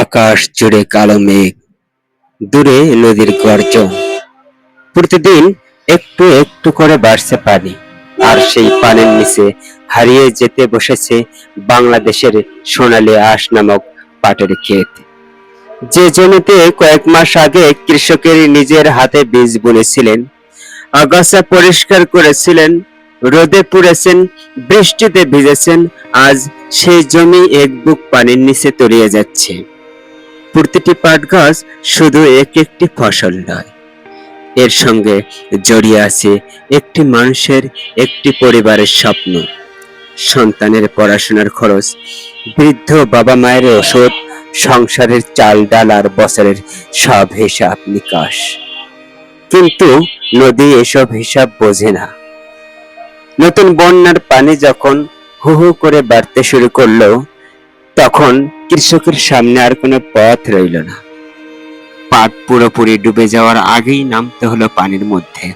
আকাশ জুড়ে কালো মেঘ, দূরে নদীর গর্জন। প্রতিদিন একটু একটু করে বাড়ছে পানি, আর সেই পানির নিচে হারিয়ে যেতে বসেছে বাংলাদেশের সোনালী আঁশ নামক পাটের ক্ষেত। যে জমিতে কয়েক মাস আগে কৃষকের নিজের হাতে বীজ বুনেছিলেন, আগাছা পরিষ্কার করেছিলেন, রোদে পুড়েছেন, বৃষ্টিতে ভিজেছেন, আজ সেই জমি এক বুক পানির নিচে তলিয়ে যাচ্ছে। প্রতিটি পাট গাছ শুধু এক একটি ফসল নয়, এর সঙ্গে জড়িয়ে আছে একটি মানুষের, একটি পরিবারের স্বপ্ন, সন্তানের পড়াশোনার খরচ, বৃদ্ধ বাবা মায়ের ওষুধ, সংসারের চাল ডাল আর বছরের সব হিসাব নিকাশ। কিন্তু নদী এসব হিসাব বোঝে না। নতুন বন্যার পানি যখন হু হু করে বাড়তে শুরু করলো, তখন কৃষকের সামনে আর কোনো পথ রইল না। পাট পুরোপুরি ডুবে যাওয়ার আগেই নামতে হলো পানির মধ্যে।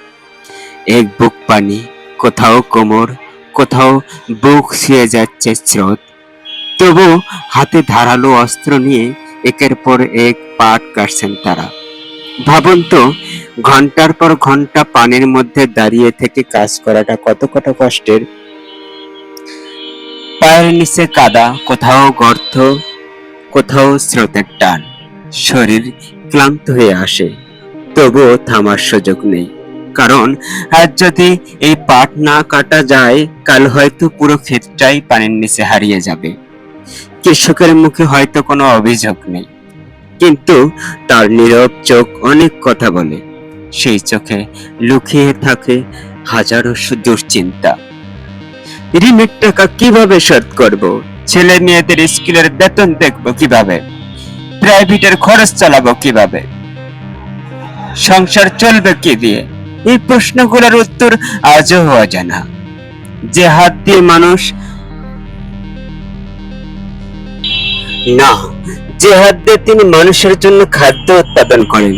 এক বুক পানি, কোথাও কোমর, কোথাও বুক ছুঁয়ে যাচ্ছে স্রোত। তবু হাতে ধারালো অস্ত্র নিয়ে একের পর এক পাট কাটছেন তারা। ভাবুন তো, ঘন্টার পর ঘন্টা পানির মধ্যে দাঁড়িয়ে থেকে কাজ করাটা কতটা কষ্টের। পায়ের নিচে কাদা, কোথাও গর্ত, কোথাও স্রোতের টান। শরীর ক্লান্ত হয়ে আসে, তবুও থামার সুযোগ নেই। কারণ আজ যদি এই পাট না কাটা যায়, কাল হয়তো পুরো ক্ষেতটাই পানির নিচে হারিয়ে যাবে। কৃষকের মুখে হয়তো কোনো অভিযোগ নেই, কিন্তু তার নীরব চোখ অনেক কথা বলে। সেই চোখে লুকিয়ে থাকে হাজারো দুশ্চিন্তা। ঋণের টাকা কিভাবে শোধ করব, ছেলে মেয়েদের স্কুলের বেতন দেখবো কিভাবে, প্রাইভেটের খরচ চালাবো কিভাবে, সংসার চলবে কি দিয়ে? এই প্রশ্নগুলোর উত্তর আজও অজানা। যে হাত দিয়ে মানুষ না যে হাত দিয়ে তিনি মানুষের জন্য খাদ্য উৎপাদন করেন,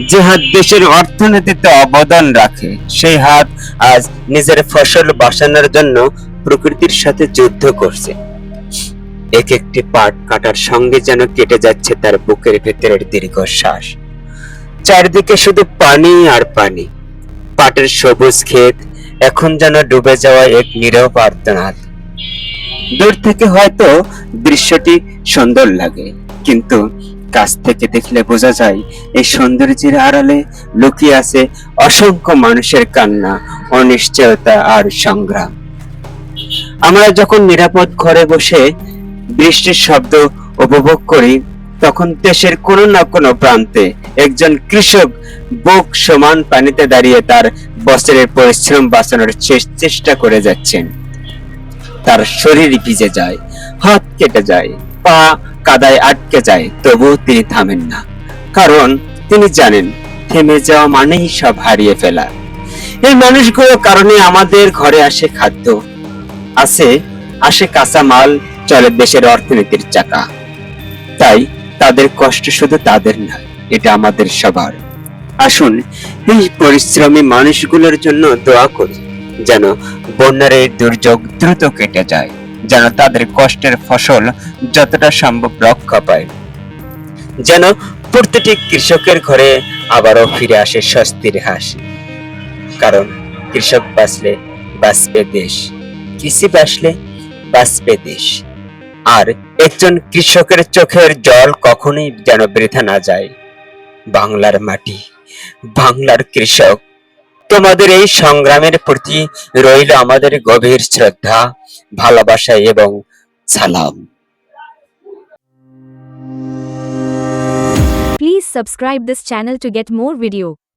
যে হাত দেশের অর্থনীতিতে অবদান রাখে, সেই হাত আজ নিজের ফসল বাঁচানোর জন্য প্রকৃতির সাথে যুদ্ধ করছে। এক একটি পাট কাটার সঙ্গে যেন কেটে যাচ্ছে তার বুকের ভেতরের দীর্ঘশ্বাস। চারদিকে শুধু পানি আর পানি। পাটের সবুজ ক্ষেত এখন যেন ডুবে যাওয়া এক নীরব আর্তনাদ। দূর থেকে হয়তো দৃশ্যটি সুন্দর লাগে, কিন্তু কাছ থেকে দেখলে বোঝা যায় এই সৌন্দর্যের আড়ালে লুকিয়ে আছে অসংখ্য মানুষের কান্না, অনিশ্চয়তা আর সংগ্রাম। আমরা যখন নিরাপদ ঘরে বসে বৃষ্টির শব্দ উপভোগ করি, তখন দেশের কোনো না কোনো প্রান্তে একজন কৃষক বুক সমান পানিতে দাঁড়িয়ে তার বছরের পরিশ্রম বাঁচানোর চেষ্টা করে যাচ্ছেন। তার শরীর ভিজে যায়, হাত কেটে যায়, পা কাদায় আটকে যায়, তবুও তিনি থামেন না। কারণ তিনি জানেন, থেমে যাওয়া মানেই সব হারিয়ে ফেলা। এই মানুষগুলোর কারণে আমাদের ঘরে আসে খাদ্য, আসে কাঁচা মাল, চলে দেশের অর্থনীতির চাকা। তাই তাদের কষ্ট শুধু তাদের নয়, এটা আমাদের সবার। আসুন এই পরিশ্রমী মানুষগুলোর জন্য দোয়া করি, যেন বন্যার এই দুর্যোগ দ্রুত কেটে যায়, যেন তাদের কষ্টের ফসল যতটা সম্ভব রক্ষা পায়, যেন প্রতিটি কৃষকের ঘরে আবারও ফিরে আসে স্বস্তির হাসি। কারণ কৃষক বাঁচলে বাঁচবে দেশ, কৃষি বাঁচলে বাঁচবে দেশ। আর একজন কৃষকের চোখের জল কখনোই যেন বৃথা না যায়। বাংলার মাটি, বাংলার কৃষক, তোমাদের এই সংগ্রামের প্রতি রইল আমাদের গভীর শ্রদ্ধা, ভালোবাসা এবং সালাম। Please subscribe this channel to get more video.